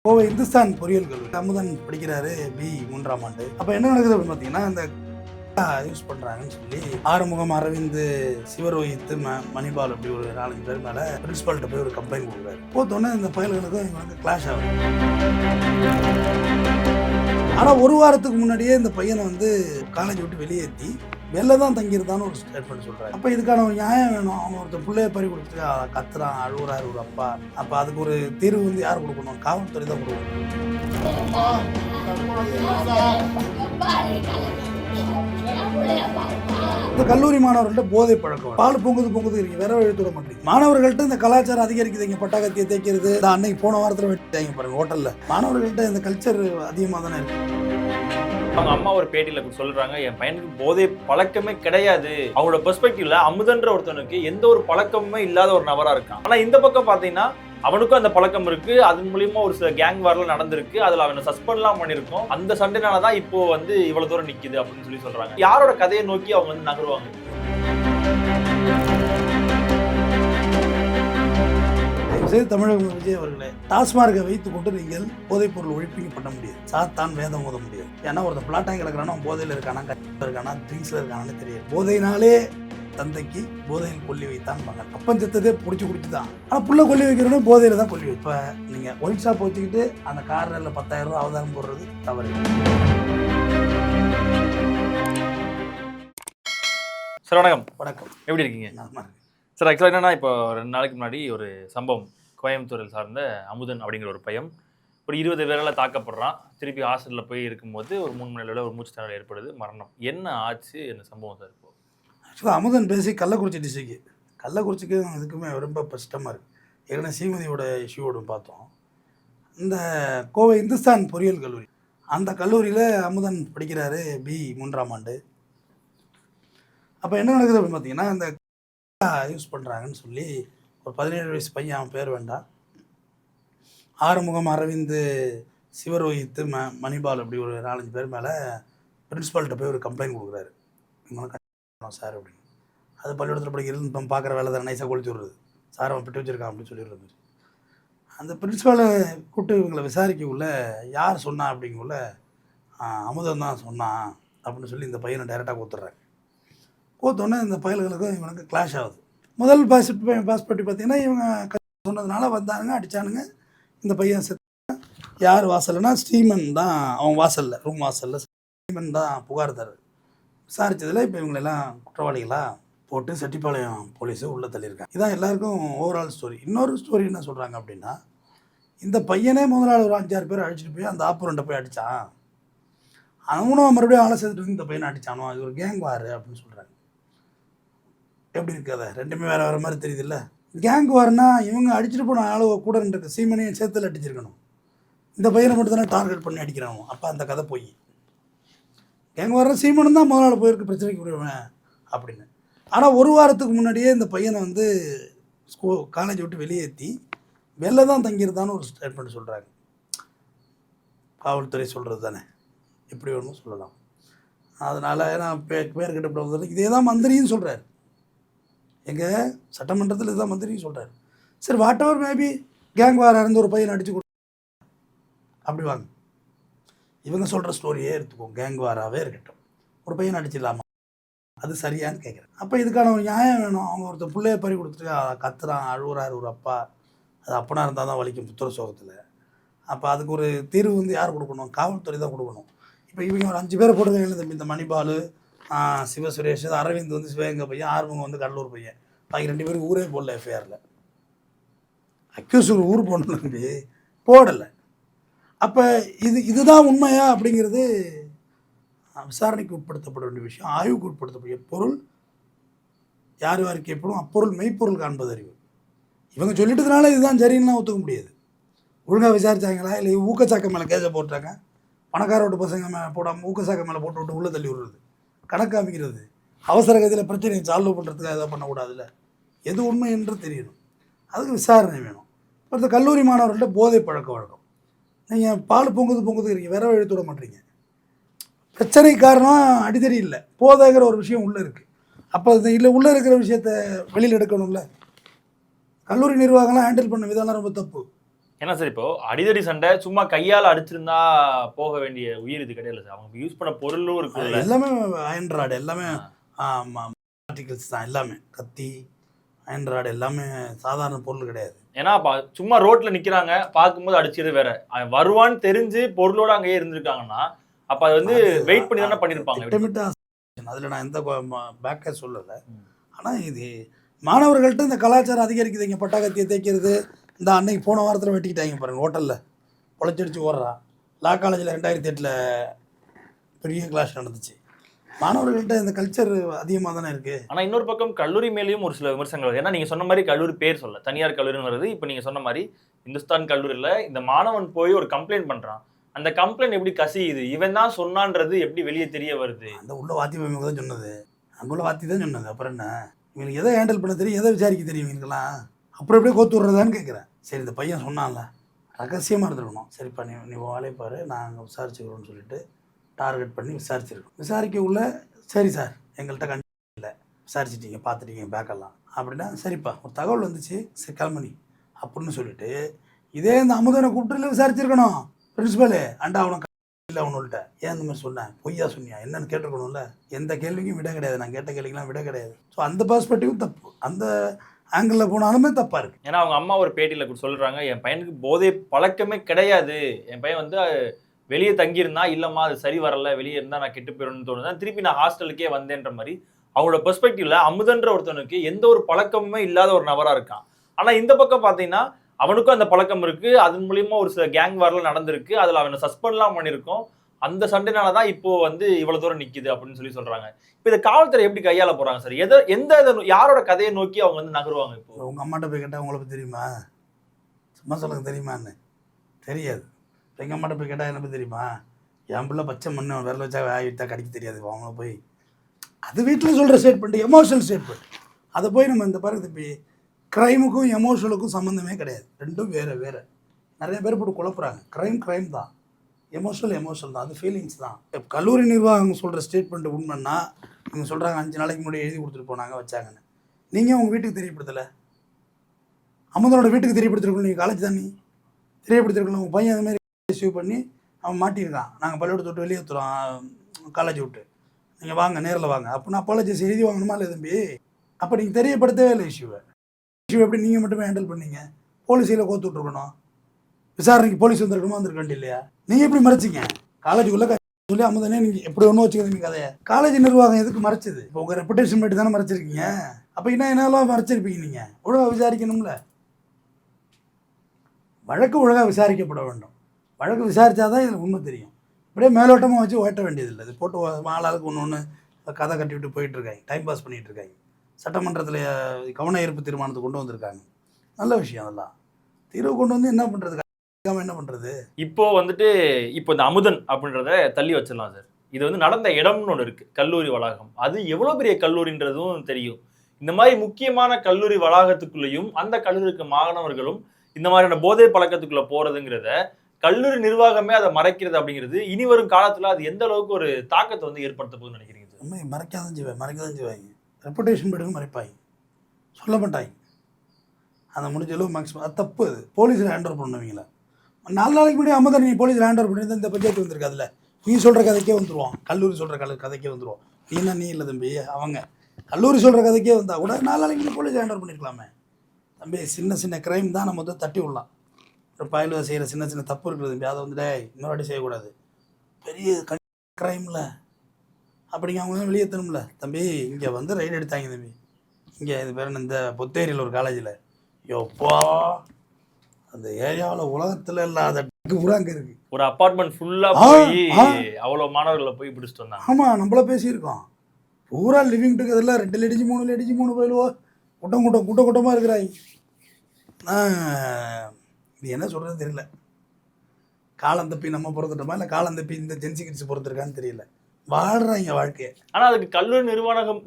கோவை இந்துஸ்தான் பொறியியல் கல்லூரி அமுதன் படிக்கிறாரு B3ஆம் ஆண்டு. அப்போ என்ன நடக்குது அப்படின்னு பார்த்தீங்கன்னா, இந்த யூஸ் பண்ணுறாங்கன்னு சொல்லி ஆறுமுகம், அரவிந்த், சிவரோஹித், மணிபால் அப்படி ஒரு 4-5 பேர் மேலே பிரின்சிபால்கிட்ட போய் ஒரு கம்ப்ளைண்ட் கொடுக்குறாரு. போத்தோன்னே இந்த பயல்களுக்கும் இவங்களுக்கு கிளாஷ் ஆகுது. ஆனால் ஒரு வாரத்துக்கு முன்னாடியே இந்த பையனை காலேஜ் விட்டு வெளியேற்றி வெளில தான் தங்கியிருந்தான்னு ஒரு ஸ்டேட்மெண்ட் சொல்கிறாரு. அப்போ இதுக்கான ஒரு நியாயம் வேணும். அவங்க ஒருத்தர் பிள்ளைய பறி கொடுத்துட்டு கத்துறான், அழுகுறாரு ஒரு அப்பா. அப்போ அதுக்கு ஒரு தீர்வு யார் கொடுக்கணும்? காவல்துறை தான் கொடுக்கணும். இந்த கல்லூரி மாணவர்கள்ட்ட போதை பழக்கம், பால் பொங்குது இருக்கு, விரவ எழுத்துட மாட்டேங்குது. மாணவர்கள்ட்ட இந்த கலாச்சாரம் அதிகரிக்குது. இங்கே பட்டாக்கத்தியை தேய்க்கிறது, அன்னைக்கு போன வாரத்தில் வெட்டிட்டாங்க பாருங்க ஹோட்டலில். மாணவர்கள்ட்ட இந்த கல்ச்சர் அதிகமாக தானே இருக்கு. அவங்க அம்மா ஒரு பேட்டியில சொல்றாங்க, என் பையனுக்கு போதை பழக்கமே கிடையாது. அவங்களோட பெர்ஸ்பெக்டிவ்ல அமுதன்ற ஒருத்தனுக்கு எந்த ஒரு பழக்கமுமே இல்லாத ஒரு நபரா இருக்கான். ஆனா இந்த பக்கம் பாத்தீங்கன்னா அவனுக்கும் அந்த பழக்கம் இருக்கு. அதன் மூலியமா ஒரு சில கேங் வார்ல நடந்திருக்கு. அதுல அவனை சஸ்பெண்ட்லாம் பண்ணிருக்கோம். அந்த சண்டைனாலதான் இப்போ இவ்வளவு தூரம் நிக்குது அப்படின்னு சொல்றாங்க. யாரோட கதையை நோக்கி அவங்க நகருவாங்க? தமிழக விஜய் அவர்களே, டாஸ்மார்க்கை வைத்துக் கொண்டு நீங்கள் போதைப் பொருள் ஒழிப்பீங்க பண்ண முடியாது. சாத்தான் வேதம் ஓத முடியாது. ஏன்னா ஒருத்தர் பிளாட்டாங்க கிடக்கிறானா, போதையில் இருக்கானா, கட்டில இருக்கானா, ட்ரிங்க்ஸ்ல இருக்கானு தெரியாது. போதையினாலே தந்தைக்கு போதையில் கொல்லி வைத்தான் மகன். அப்பன் செத்ததே பிடிச்சி குடிச்சுதான். ஆனால் புள்ள கொல்லி வைக்கிறோன்னே போதையில தான் கொல்லி வை. இப்போ நீங்கள் ஒயிட் ஷாப் வச்சுக்கிட்டு அந்த காரில் 10,000 ரூபா அவதாரம் போடுறது தவறு. சார் வணக்கம். வணக்கம். எப்படி இருக்கீங்க? நல்லா இருக்கு சார். ஆக்சுவலாக என்னன்னா, இப்போ 2 நாளைக்கு முன்னாடி ஒரு சம்பவம், கோயம்புத்தூரில் சார்ந்த அமுதன் அப்படிங்கிற ஒரு பையன் ஒரு 20 பேரால் தாக்கப்படுறான். திருப்பி ஹாஸ்பிட்டலில் போய் இருக்கும்போது ஒரு 3 மணி நேரம் ஒரு மூச்சு திணறல் ஏற்படுது, மரணம். என்ன ஆச்சு, என்ன சம்பவம் சார்? இப்போ ஆக்சுவலாக அமுதன் பேசி கள்ளக்குறிச்சி டிஸ்ட்ரிக்ட். கள்ளக்குறிச்சிக்கு இதுக்குமே ரொம்ப கஷ்டமாக இருக்குது. ஏற்கனவே சீமதியோட இஷ்யூவோடு பார்த்தோம். இந்த கோவை இந்துஸ்தான் பொறியியல் கல்லூரி, அந்த கல்லூரியில் அமுதன் படிக்கிறாரு B3ஆம் ஆண்டு. அப்போ என்ன நடக்குது அப்படின்னு பார்த்தீங்கன்னா, இந்த யூஸ் பண்ணுறாங்கன்னு சொல்லி ஒரு 17 வயசு பையன், அவன் பேர் வேண்டாம், ஆறுமுகம், அரவிந்த், சிவரோஹித், மணிபால் அப்படி ஒரு 4-5 பேர் மேலே பிரின்சிபால்கிட்ட போய் ஒரு கம்ப்ளைண்ட் கொடுக்குறாரு. இவங்க சார் அப்படின்னு. அது பள்ளிக்கூடத்தில் படிக்கிறது இப்போ பார்க்குற வேலை தான், நைஸாக கொளுத்தி விடுறது. சார் அவன் பிட்டு வச்சுருக்கான் அப்படின்னு சொல்லிடுறது. அந்த பிரின்சிபாலை கூப்பிட்டு இவங்களை விசாரிக்கக்குள்ள யார் சொன்னா அப்படிங்குள்ள அமுதன் தான் சொன்னான் அப்படின்னு சொல்லி இந்த பையனை டைரெக்டாக கூத்துறாங்க. கூத்தோன்னே இந்த பயல்களுக்கும் இவனுக்கு கிளாஷ் ஆகுது. முதல் பாஸ்பர்ட்டி பார்த்தீங்கன்னா, இவங்க சொன்னதுனால வந்தானுங்க, அடித்தானுங்க. இந்த பையன் செத்து. யார் வாசல்னா ஸ்ரீமன் தான், அவன் வாசலில், ரூம் வாசலில் ஸ்ரீமன் தான் புகார் தரு. விசாரித்ததில் இப்போ இவங்களெல்லாம் குற்றவாளிகளாக போட்டு செட்டிப்பாளையம் போலீஸு உள்ளே தள்ளியிருக்காங்க. இதான் எல்லாருக்கும் ஓவரால் ஸ்டோரி. இன்னொரு ஸ்டோரி என்ன சொல்கிறாங்க அப்படின்னா, இந்த பையனே முதல் நாள் ஒரு 5-6 பேர் அடிச்சுட்டு போய் அந்த ஆப்பூரண்ட்டை போய் அடித்தான். அவனும் மறுபடியும் ஆளை சேர்த்துட்டு இந்த பையனை அடித்தானோ, அது ஒரு கேங் வார் அப்படின்னு சொல்கிறாங்க. எப்படி இருக்காத, ரெண்டுமே வேறு வேறு மாதிரி தெரியுது இல்லை. கேங் வார்னா இவங்க அடிச்சுட்டு போன ஆளு கூட இருக்க சீமனையும் சேர்த்துல அடிச்சிருக்கணும். இந்த பையனை மட்டும் தானே டார்கெட் பண்ணி அடிக்கிறானோ. அப்போ அந்த கதை போய் கேங் வார்னா சீமனும் தான் முதல் நாள் போயிருக்கு பிரச்சனைக்கு விடுவேன் அப்படின்னு. ஆனால் ஒரு வாரத்துக்கு முன்னாடியே இந்த பையனை காலேஜ் விட்டு வெளியேற்றி வெளில தான் தங்கியிருந்தான்னு ஒரு ஸ்டேட்மெண்ட் சொல்கிறாங்க. காவல்துறை சொல்கிறது தானே, எப்படி வேணுமோ சொல்லலாம். அதனால் நான் பேர்கிட்ட போகிறது இதே தான் மந்திரின்னு சொல்கிறார். எங்கள் சட்டமன்றத்தில் இதுதான் மந்திரின்னு சொல்கிறார். சரி, வாட் எவர் மேபி கேங் வாராக இருந்து ஒரு பையனை அடித்து அப்படி வாங்க, இவங்க சொல்கிற ஸ்டோரியே எடுத்துக்கோங்க. கேங் வாராகவே இருக்கட்டும், ஒரு பையனை அடிச்சிடலாமா, அது சரியான்னு கேட்குறேன். அப்போ இதுக்கான ஒரு நியாயம் வேணும். அவங்க ஒருத்தர் பிள்ளைய பறி கொடுத்துட்டு கத்துறான், அழுகுறாரு ஒரு அப்பா. அது அப்பனாக இருந்தால் தான் வலிக்கும் புத்திர சோகத்தில். அப்போ அதுக்கு ஒரு தீர்வு யார் கொடுக்கணும்? காவல்துறை தான் கொடுக்கணும். இப்போ இவங்க ஒரு 5 பேரை போடுவாங்க. இந்த மணிபால், சிவசுரேஷ், அரவிந்த் சிவகங்கை பையன், ஆறுமுகம் கடலூர் பையன். பாக்கி 2 பேருக்கு ஊரே போடல. எஃப்ஐஆரில் அக்யூஸ் ஊர் போடணும், போடலை. அப்போ இதுதான் உண்மையா அப்படிங்கிறது விசாரணைக்கு உட்படுத்தப்பட வேண்டிய விஷயம். ஆய்வுக்கு உட்படுத்தப்படிய பொருள் யார் யாருக்கு எப்படும் அப்பொருள் மெய்ப்பொருள் காண்பது அறிவு. இவங்க சொல்லிட்டதுனால இதுதான் சரின்னா ஒத்துக்க முடியாது. ஒழுங்காக விசாரித்தாங்களா, இல்லை ஊக்கச்சாக்க மேலே கேஸை போட்டாங்க, பணக்காரோட பசங்க மேலே போடாமல் ஊக்கச்சாக்க மேலே போட்டு விட்டு உள்ளே தள்ளி விடுறது, கணக்கு அமைக்கிறது, அவசர கதியில் பிரச்சனையை சால்வ் பண்ணுறதுக்காக எதாவது பண்ணக்கூடாதுல்ல. எது உண்மை என்று தெரியணும். அதுக்கு விசாரணை வேணும். இப்போ இந்த கல்லூரி மாணவர்கள்ட்ட போதை பழக்க வழக்கம். நீங்கள் பால் பொங்குது இருக்கீங்க, விரவ எழுத்துட மாட்டீங்க. பிரச்சனை காரணம் அடித்தறி இல்லை, போதைங்கிற ஒரு விஷயம் உள்ளே இருக்குது. அப்போ இல்லை உள்ளே இருக்கிற விஷயத்த வெளியில் எடுக்கணும்ல. கல்லூரி நிர்வாகம்லாம் ஹேண்டில் பண்ண விதம்லாம் ரொம்ப தப்பு. ஏன்னா சார் இப்போ அடிதடி சண்டை சும்மா கையால் அடிச்சிருந்தா போக வேண்டிய உயிர் இது கிடையாது சார். அவங்க யூஸ் பண்ண பொருளும் இருக்குல்ல. எல்லாமே ஆண்ட்ராய்டு எல்லாமே ஆர்டிகல்ஸ் தான் எல்லாமே. கத்தி ஆண்ட்ராய்டு எல்லாமே சாதாரண பொருள் கிடையாது. ஏன்னா சும்மா ரோட்ல நிக்கிறாங்க, பார்க்கும்போது அடிச்சது வேற. அவன் வருவான்னு தெரிஞ்சு பொருளோட அங்கேயே இருந்திருக்காங்கன்னா அப்ப அது வந்து வெயிட் பண்ணி தானே பண்ணிருப்பாங்க. திட்டமிட்ட அதுல நான் எந்த பேக்கே சொல்லலை. ஆனா இது மாணவர்கள்ட்ட இந்த கலாச்சாரம் அதிகரிக்குது. இங்கே பட்டாக்கத்தியை தேய்க்கிறது, இந்த அன்னைக்கு போன வாரத்தில் வெட்டிக்கிட்டாங்க பாருங்க ஹோட்டலில் பொழைச்சடிச்சு ஓடுறா. லா காலேஜில் 2008 பெரிய கிளாஸ் நடந்துச்சு. மாணவர்கள்ட்ட இந்த கல்ச்சர் அதிகமாக தானே இருக்குது. ஆனால் இன்னொரு பக்கம் கல்லூரி மேலேயும் ஒரு சில விமர்சனங்கள் வருது. ஏன்னா நீங்கள் சொன்ன மாதிரி கல்லூரி பேர் சொல்ல தனியார் கல்லூரின்னு வருது. இப்போ நீங்கள் சொன்ன மாதிரி இந்துஸ்தான் கல்லூரியில் இந்த மாணவன் போய் ஒரு கம்ப்ளைண்ட் பண்ணுறான். அந்த கம்ப்ளைண்ட் எப்படி கசியுது, இவன் தான் சொன்னான்றது எப்படி வெளியே தெரிய வருது? அந்த உள்ள வாத்தி பையன் தான் சொன்னது, அங்குள்ள வாத்தி தான் சொன்னது. அப்புறம் என்ன, இவங்களுக்கு எதை ஹேண்டில் பண்ண தெரியும், எதை விசாரிக்க தெரியும் இவங்களுக்கெல்லாம்? அப்புறம் எப்படியே கோத்து விட்றதான்னு கேட்குறேன். சரி இந்த பையன் சொன்னான்ல, ரகசியமாக இருந்துருக்கணும். சரிப்பா நீ வேலையை பாரு, நாங்கள் விசாரிச்சுக்கிறோன்னு சொல்லிட்டு டார்கெட் பண்ணி விசாரிச்சிருக்கோம். விசாரிக்க உள்ள சரி சார் எங்கள்கிட்ட கண்டிப்பாக இல்லை, விசாரிச்சிட்டீங்க பார்த்துட்டீங்க பேக்கெல்லாம் அப்படின்னா சரிப்பா ஒரு தகவல் வந்துச்சு சரி கிளம்பி அப்படின்னு சொல்லிட்டு இதே இந்த அமுதனை கூப்பிட்டு விசாரிச்சிருக்கணும். பிரின்சிபலு அண்டா அவனுக்கு இல்லை அவனுள்கிட்ட ஏன் இந்த மாதிரி சொன்னேன், பொய்யா சொன்னியா என்னன்னு கேட்டுருக்கணும்ல. எந்த கேள்விக்கும் விட கிடையாது, நான் கேட்ட கேள்விக்கெல்லாம் விட கிடையாது. ஸோ அந்த பெர்ஸ்பெக்டிவும் தப்பு, அந்த ஆங்கிளில் போனாலுமே தப்பாக இருக்குது. ஏன்னா அவங்க அம்மா ஒரு பேட்டியில் சொல்கிறாங்க, என் பையனுக்கு போதை பழக்கமே கிடையாது, என் பையன் வந்து வெளியே தங்கியிருந்தா இல்லைம்மா அது சரி வரல, வெளியே இருந்தால் நான் கெட்டு போயிடணும்னு தோணுதான் திருப்பி நான் ஹாஸ்டலுக்கே வந்தேன்ற மாதிரி. அவங்களோட பெர்ஸ்பெக்டிவ்ல அமுதன்ற ஒருத்தனுக்கு எந்த ஒரு பழக்கமுமே இல்லாத ஒரு நபராக இருக்கான். ஆனால் இந்த பக்கம் பார்த்தீங்கன்னா அவனுக்கும் அந்த பழக்கம் இருக்கு, அதன் மூலியமா ஒரு சில கேங் வார்லாம் நடந்திருக்கு, அதில் அவனை சஸ்பெண்ட்லாம் பண்ணியிருக்கோம். அந்த சண்டைனால தான் இப்போ வந்து இவ்வளவு தூரம் நிக்குது அப்படின்னு சொல்றாங்க. இப்போ இந்த காவல்துறை எப்படி கையாள போறாங்க சார்? யாரோட கதையை நோக்கி அவங்க வந்து நகருவாங்க? இப்போ உங்க அம்மாட்ட போய் கேட்டா உங்களுக்கு தெரியுமா? சும்மா சொல்லுங்க தெரியுமான்னு தெரியாது. எங்கள் அம்மாட்ட போய் கேட்டால் என்ன தெரியுமா, என் பிள்ளை பச்சை மண்ணு விரல வச்சா வாயிட்டா கடிக்க தெரியாது. அவங்க போய் அது வீட்டில் சொல்கிற ஸ்டேட்மெண்ட், எமோஷனல் ஸ்டேட்மெண்ட். அதை போய் நம்ம இந்த பாருங்க தம்பி, க்ரைமுக்கும் எமோஷனலுக்கும் சம்மந்தமே கிடையாது, ரெண்டும் வேறு வேறு. நிறைய பேர் போட்டு குழப்புறாங்க. க்ரைம் தான், எமோஷனல் தான், அது ஃபீலிங்ஸ் தான். கல்லூரி நிர்வாகம் சொல்கிற ஸ்டேட்மெண்ட் உண்மைன்னா இவங்க சொல்கிறாங்க 5 நாளைக்கு முன்னாடி எழுதி கொடுத்துட்டு போனாங்க வச்சாங்கன்னு. நீங்கள் உங்கள் வீட்டுக்கு தெரியப்படுத்தலை, அமுதனோட வீட்டுக்கு தெரியப்படுத்திருக்கணும். நீங்கள் காலேஜ் தான், நீ தெரியப்படுத்திருக்கணும். உங்கள் பையன் அதுமாதிரி ரிசீவ் பண்ணி அவன் மாட்டியிருக்கான், நாங்கள் பள்ளியோட தொட்டு வெளியே ஏற்றுறோம் காலேஜ் விட்டு, நீங்கள் வாங்க நேரில் வாங்க அப்படின்னா அப்பாலஜிஸ் எழுதி வாங்கணுமா இல்லை தம்பி? அப்போ நீங்கள் தெரியப்படுத்தவே இல்லை இஷ்யூவை எப்படி நீங்கள் மட்டுமே ஹேண்டில் பண்ணீங்க? போலீஸில் கோத்து விட்ருக்கணும், விசாரணைக்கு போலீஸ் வந்துருக்கணுமா வந்திருக்கணும் இல்லையா? நீங்கள் எப்படி மறைச்சிங்க? காலேஜுக்குள்ளே சொல்லி அமுதனே நீங்கள் எப்படி ஒன்றும் வச்சுக்கிறீங்க கதையை. காலேஜ் நிர்வாகம் எதுக்கு மறைச்சது? இப்போ உங்கள் ரெப்புடேஷன் மட்டும் தானே மறைச்சிருக்கீங்க. அப்போ என்னெல்லாம் மறைச்சிருப்பீங்க? நீங்கள் ஒழுங்காக விசாரிக்கணும்ல. வழக்கு ஒழுங்காக விசாரிக்கப்பட வேண்டும். வழக்கு விசாரித்தா தான் இதில் உண்மை தெரியும். இப்படியே மேலோட்டமாக வச்சு ஓட்ட வேண்டியதில்லை. இது போட்டு ஆளாளுக்கு ஒன்று கதை கட்டி விட்டு போயிட்டுருக்காங்க, டைம் பாஸ் பண்ணிகிட்ருக்காங்க. சட்டமன்றத்தில் கவன ஈர்ப்பு தீர்மானத்தை கொண்டு வந்திருக்காங்க, நல்ல விஷயம். அதெல்லாம் தீர்வு கொண்டு வந்து என்ன பண்ணுறது, என்ன பண்ணுறது? இப்போ இந்த அமுதன் அப்படின்றத தள்ளி வச்சிடலாம் சார். இது வந்து நடந்த இடம்னு ஒன்று இருக்குது, கல்லூரி வளாகம். அது எவ்வளோ பெரிய கல்லூரின்றதும் தெரியும். இந்த மாதிரி முக்கியமான கல்லூரி வளாகத்துக்குள்ளேயும் அந்த கல்லூரிக்கு மாணவர்களும் இந்த மாதிரியான போதை பழக்கத்துக்குள்ளே போகிறதுங்கிறத கல்லூரி நிர்வாகமே அதை மறைக்கிறது அப்படிங்கிறது இனி வரும் காலத்தில் அது எந்த அளவுக்கு ஒரு தாக்கத்தை வந்து ஏற்படுத்த போகுதுன்னு நினைக்கிறீங்க? மறைக்க தான் செய்வாங்க. ரெப்புடேஷன் போய்ட்டு மறைப்பாங்க, சொல்ல மாட்டாங்க. அதை முடிஞ்ச அளவு மேக்ஸிமம் அது தப்பு. அது போலீஸில் ஹேண்ட் ஓவர் பண்ணுவீங்களா? 4 நாளைக்கு முன்னாடி அமுதன் நீ போலீஸில் ஹேண்ட் ஓவர் பண்ணியிருந்தா இந்த பஞ்சாயத்து வந்திருக்கு. அதில் நீ சொல்கிற கதைக்கே வந்துடுவான், கல்லூரி சொல்கிற கதைக்கே வந்துடுவோம். நீ இல்லை தம்பி, அவங்க கல்லூரி சொல்கிற கதைக்கே வந்தால் கூட 4 நாளைக்கு முன்னாடி போலீஸ் ஹேண்ட் ஓவர் பண்ணியிருக்கலாமே தம்பி. சின்ன க்ரைம் தான் நம்ம தட்டி விடலாம். ஒரு பயலுவை செய்கிற சின்ன தப்பு இருக்குது தம்பி, அதை வந்துட்டு இன்னொரு வாட்டி செய்யக்கூடாது. பெரிய க்ரைமில் அப்படிங்க அவங்க வெளியேற்றணும்ல தம்பி. இங்கே வந்து ரைடு எடுத்தாங்க தம்பி, இங்கே இது பேர் இந்த புத்தேரியில் ஒரு காலேஜில். எப்போ அந்த ஏரியாவில் உலகத்தில் இல்லாத பூரா அங்கே இருக்குது. ஒரு அப்பார்ட்மெண்ட் ஃபுல்லாக போய் அவ்வளோ மாணவர்களை போய் பிடிச்சிட்டு வந்தாங்க. ஆமாம், நம்மள பேசியிருக்கோம். பூரா லிவிங் டுகெதரில் 2 அடிச்சு 3 அடிச்சு 3 போயிடுவோ, கூட்டமாக இருக்கிறாங்க. இது என்ன சொல்கிறது தெரியல. காலம் தப்பி நம்ம பிறந்துட்டோமா இல்லை காலம் தப்பி இந்த ஜென்சி கிட்ஸ் பிறந்திருக்கான்னு தெரியல. வாழ்றாங்க வாழ்க்கையை. ஆனால் அதுக்கு கல்லூரி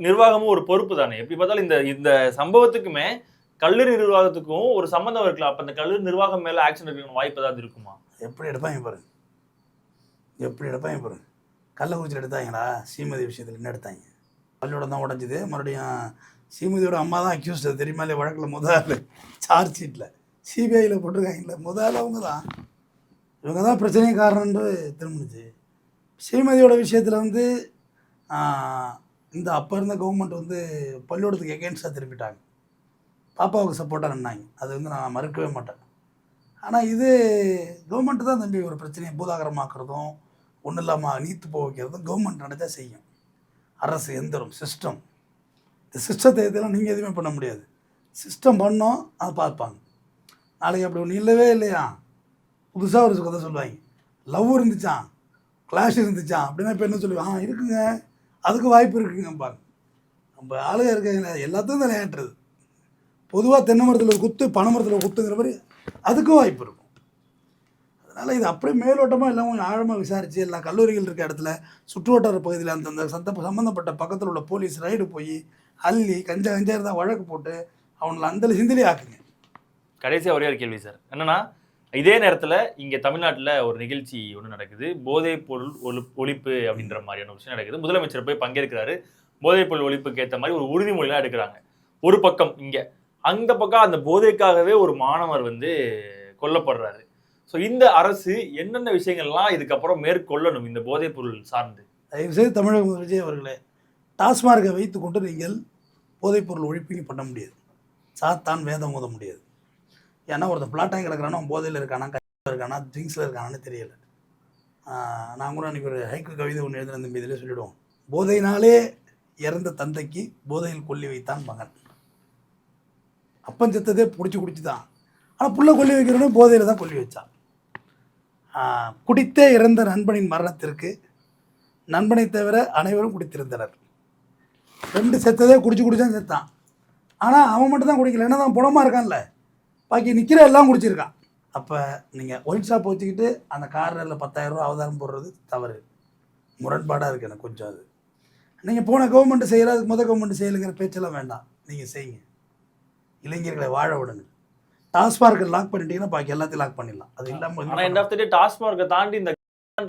நிர்வாகமும் ஒரு பொறுப்பு தானே. எப்படி பார்த்தாலும் இந்த சம்பவத்துக்குமே கல்லூரி நிர்வாகத்துக்கும் ஒரு சம்மந்தம் இருக்கலாம். அப்போ அந்த கல்லூரி நிர்வாகம் மேலே ஆக்ஷன் எடுக்கணும் வாய்ப்பு ஏதாவது இருக்குமா? எப்படி எடுப்பாங்க பாருங்க. கள்ளக்குறிச்சியில் எடுத்தாங்களா? ஸ்ரீமதி விஷயத்தில் என்ன எடுத்தாங்க? பள்ளியோட தான் உடஞ்சிது. மறுபடியும் ஸ்ரீமதியோட அம்மா தான் அக்யூஸ்ட், தெரியுமா இல்லையா? வழக்கில் முதல் சார்ஜ் ஷீட்டில் சிபிஐயில் போட்டிருக்காங்கல்ல, முதல்ல அவங்க தான், இவங்க தான் பிரச்சனையே காரணம்னு திரும்பிச்சு. ஸ்ரீமதியோட விஷயத்தில் வந்து இந்த அப்போ இருந்த கவர்மெண்ட் வந்து பள்ளிக்கூடத்துக்கு எகென்ஸ்டாக திரும்பிட்டாங்க, பாப்பாவுக்கு சப்போர்ட்டாக நின்னாங்க. அது வந்து நான் மறுக்கவே மாட்டேன். ஆனால் இது கவர்மெண்ட்டு தான் தம்பி ஒரு பிரச்சனையை பூதாகரமாக்குறதும் ஒன்றும் இல்லாமல் நீத்து போக வைக்கிறதும் கவர்மெண்ட் நடத்தா செய்யும். அரசு எந்திரம் சிஸ்டம், இந்த சிஸ்டத்தை இதெல்லாம் நீங்கள் எதுவுமே பண்ண முடியாது. சிஸ்டம் பண்ணோம், அதை பார்ப்பாங்க. நாளைக்கு அப்படி ஒன்று இல்லவே இல்லையா, புதுசாக ஒரு கதை சொல்லுவாங்க, லவ் இருந்துச்சான், கிளாஷ் இருந்துச்சான் அப்படின்னா இப்போ என்ன சொல்லுவாங்க, இருக்குங்க, அதுக்கு வாய்ப்பு இருக்குங்கம்பாங்க. நம்ம ஆளுக இருக்காங்களே எல்லாத்தையும் தான் விளையாட்டுறது. பொதுவாக தென்னை மரத்தில் ஒரு குத்து, பனை மரத்தில் ஒரு குத்துங்கிற மாதிரி அதுக்கும் வாய்ப்பு இருக்கும். அதனால் இது அப்படியே மேலோட்டமாக எல்லாம் கொஞ்சம் ஆழமாக விசாரித்து எல்லா கல்லூரிகள் இருக்க இடத்துல சுற்றுவட்டார பகுதியில் அந்தந்த சம்மந்தப்பட்ட பக்கத்தில் உள்ள போலீஸ் ரைடு போய் அள்ளி கஞ்சா இருந்தால் வழக்கு போட்டு அவங்களை அந்த சிந்திலே ஆக்குங்க. கடைசியாக ஒரே ஒரு கேள்வி சார், என்னன்னா இதே நேரத்தில் இங்கே தமிழ்நாட்டில் ஒரு நிகழ்ச்சி ஒன்று நடக்குது, போதைப் பொருள் ஒழிப்பு அப்படின்ற மாதிரியான ஒரு விஷயம் நடக்குது. முதலமைச்சர் போய் பங்கேற்கிறாரு. போதைப் பொருள் ஒழிப்புக்கு ஏற்ற மாதிரி ஒரு உறுதிமொழிலாம் எடுக்கிறாங்க. ஒரு பக்கம் இங்கே, அந்த பக்கம் அந்த போதைக்காகவே ஒரு மாணவர் வந்து கொல்லப்படுறாரு. ஸோ இந்த அரசு என்னென்ன விஷயங்கள்லாம் இதுக்கப்புறம் மேற்கொள்ளணும் இந்த போதைப் பொருள் சார்ந்து? தயவுசெய்து தமிழக முதல்வர் விஜய் அவர்களே, டாஸ்மார்க்கை வைத்து கொண்டு நீங்கள் போதைப் பொருள் ஒழிப்பீங்க பண்ண முடியாது, சாத்தான் வேதம் மோத முடியாது. ஏன்னா ஒருத்தன் பிளாட்டாகி கிடக்கிறானா, போதையில் இருக்கானா, கையில் இருக்கானா, ட்ரிங்க்ஸில் இருக்கானான்னு தெரியல. நான் கூட அன்றைக்கி ஒரு ஹைக்கு கவிதை ஒன்று எழுதுன இந்த இதில் சொல்லிவிடுவோம், போதையினாலே இறந்த தந்தைக்கு போதையில் கொல்லி வைத்தான் மகன். அப்பன் செத்ததே பிடிச்சி குடிச்சு தான், ஆனால் புள்ள கொல்லி வைக்கிறோன்னே போதையில் தான் கொல்லி வச்சான். குடித்தே இறந்த நண்பனின் மரணத்திற்கு நண்பனை தவிர அனைவரும் குடித்திருந்தனர். 2 செத்ததே குடிச்சான் செத்தான். ஆனால் அவன் மட்டும் தான் குடிக்கல, என்ன தான் புலமாக இருக்கான்ல, பாக்கி நிற்கிற எல்லாம் குடிச்சிருக்கான். அப்போ நீங்கள் ஒயின் ஷாப் வச்சுக்கிட்டு அந்த காரில் 10,000 ரூபா அவதாரம் போடுறது தவறு, முரண்பாடாக இருக்குது எனக்கு கொஞ்சம். அது நீங்கள் போன கவர்மெண்ட் செய்கிற அதுக்கு கவர்மெண்ட் செய்யலைங்கிற பேச்செல்லாம் வேண்டாம், நீங்கள் செய்யுங்க, இளைஞர்களை வாழ விடுங்க. டாஸ்மார்க்கை லாக் பண்ணிட்டீங்கன்னா பாக்கி எல்லாத்தையும் லாக் பண்ணிடலாம். அது இல்லாமல் ஆனால் எண்ட் ஆஃப் த டே டாஸ்மார்க்கை தாண்டி இந்த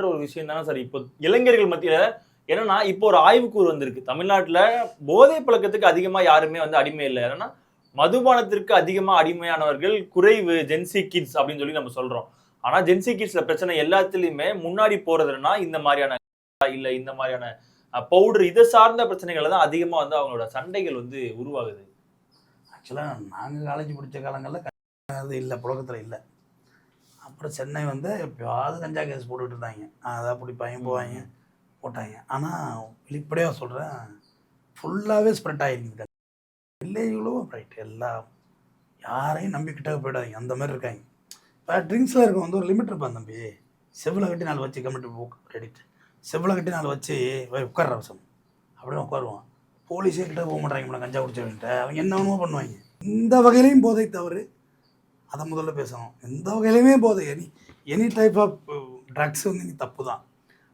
ஒரு விஷயம் தானே சார் இப்போ இளைஞர்கள் மத்தியில். என்னன்னா இப்போ ஒரு ஆய்வுக்கூறு வந்திருக்கு, தமிழ்நாட்டில் போதை பழக்கத்துக்கு அதிகமாக யாருமே வந்து அடிமை இல்லை, ஏன்னா மதுபானத்திற்கு அதிகமாக அடிமையானவர்கள் குறைவு, ஜென்சி கிட்ஸ் அப்படின்னு சொல்லி நம்ம சொல்றோம். ஆனால் ஜென்சி கிட்ஸ்ல பிரச்சனை எல்லாத்துலேயுமே முன்னாடி போறதுன்னா இந்த மாதிரியான இல்லை, இந்த மாதிரியான பவுடர், இதை சார்ந்த பிரச்சனைகள் தான் அதிகமாக வந்து அவங்களோட சண்டைகள் வந்து உருவாகுது. ஆக்சுவலாக நாங்கள் காலேஜ் படித்த காலங்களில் அது இல்லை, புழக்கத்தில் இல்லை. அப்புறம் சென்னை வந்து எப்போயாவது கஞ்சா கேஸ் போட்டுக்கிட்டு இருந்தாங்க, அதான் பிடிப்பாங்க போவாங்க போட்டாங்க. ஆனால் வெளிப்படையாக சொல்கிறேன், ஃபுல்லாகவே ஸ்ப்ரெட் ஆகிருக்குது. வில்லேஜ்களும் ரைட், எல்லாம் யாரையும் நம்பிக்கிட்டாக போயிடாதீங்க, அந்த மாதிரி இருக்காங்க. இப்போ ட்ரிங்க்ஸில் இருக்க வந்து ஒரு லிமிட் இருப்பான் தம்பி, செவ்வில் கட்டி 4 வச்சு கமிட்டி புக் ரெடிட், செவ்வில் கட்டி 4 வச்சு உட்கார்ற அவசரம் அப்படின்னு உட்காருவான். போலீஸே கிட்ட போக மாட்டாங்க, மேடம் கஞ்சா குடிச்சவன்ட்டு அவங்க என்ன வேணுமோ பண்ணுவாங்க. இந்த வகையிலையும் போதை தவறு, அதை முதல்ல பேசணும். எந்த வகையிலையுமே போதை, எனி டைப் ஆஃப் ட்ரக்ஸ் வந்து நீ தப்பு தான்.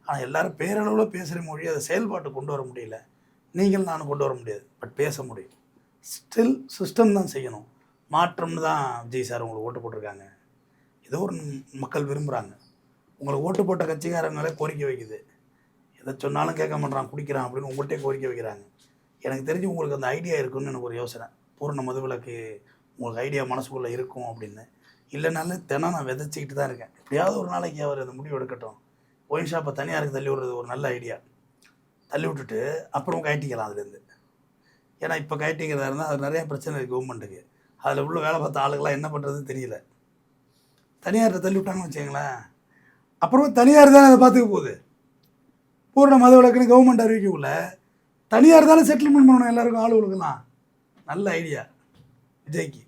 ஆனால் எல்லோரும் பேரளவில் பேசுகிற மொழி அதை செயல்பாட்டு கொண்டு வர முடியல, நீங்கள் நானும் கொண்டு வர முடியாது, பட் பேச முடியும். ஸ்டில் சிஸ்டம் தான் செய்யணும். மாற்றம்னு தான் விஜய் சார் உங்களுக்கு ஓட்டு போட்டிருக்காங்க, ஏதோ ஒரு மக்கள் விரும்புகிறாங்க. உங்களுக்கு ஓட்டு போட்ட கட்சிக்காரங்களே கோரிக்கை வைக்குது, எதை சொன்னாலும் கேட்க மாட்டான், குடிக்கிறான் அப்படின்னு உங்கள்கிட்டே கோரிக்கை வைக்கிறாங்க. எனக்கு தெரிஞ்சு உங்களுக்கு அந்த ஐடியா இருக்குன்னு எனக்கு ஒரு யோசனை, பூர்ண மதுவிலக்கு உங்களுக்கு ஐடியா மனசுக்குள்ளே இருக்கும் அப்படின்னு. இல்லைனாலும் தினம் நான் விதைச்சிக்கிட்டு தான் இருக்கேன், எப்படியாவது ஒரு நாளைக்கு அவர் அந்த முடிவு எடுக்கட்டும். ஒயின் ஷாப்பை தனியாருக்கு தள்ளி விடுறது ஒரு நல்ல ஐடியா, தள்ளி விட்டுட்டு அப்புறம் கைட்டிக்கலாம் அதுலேருந்து. ஏன்னா இப்போ கைட்டிங்கிறதா இருந்தால் அது நிறைய பிரச்சனை இருக்குது கவர்மெண்ட்டுக்கு, அதில் உள்ள வேலை பார்த்த ஆளுகளாம் என்ன பண்ணுறதுன்னு தெரியல. தனியார்கிட்ட தள்ளி விட்டாங்கன்னு வச்சுங்களேன், அப்புறம் தனியார் தானே அதை பார்த்துக்க போகுது. பூர்ண மதுவிலக்குன்னு கவர்மெண்ட் அறிவிக்கக்குள்ள தனியார் தானே செட்டில்மெண்ட் பண்ணணும் எல்லாருக்கும், ஆளுகளுக்கெல்லாம். நல்ல ஐடியா விஜய்க்கு.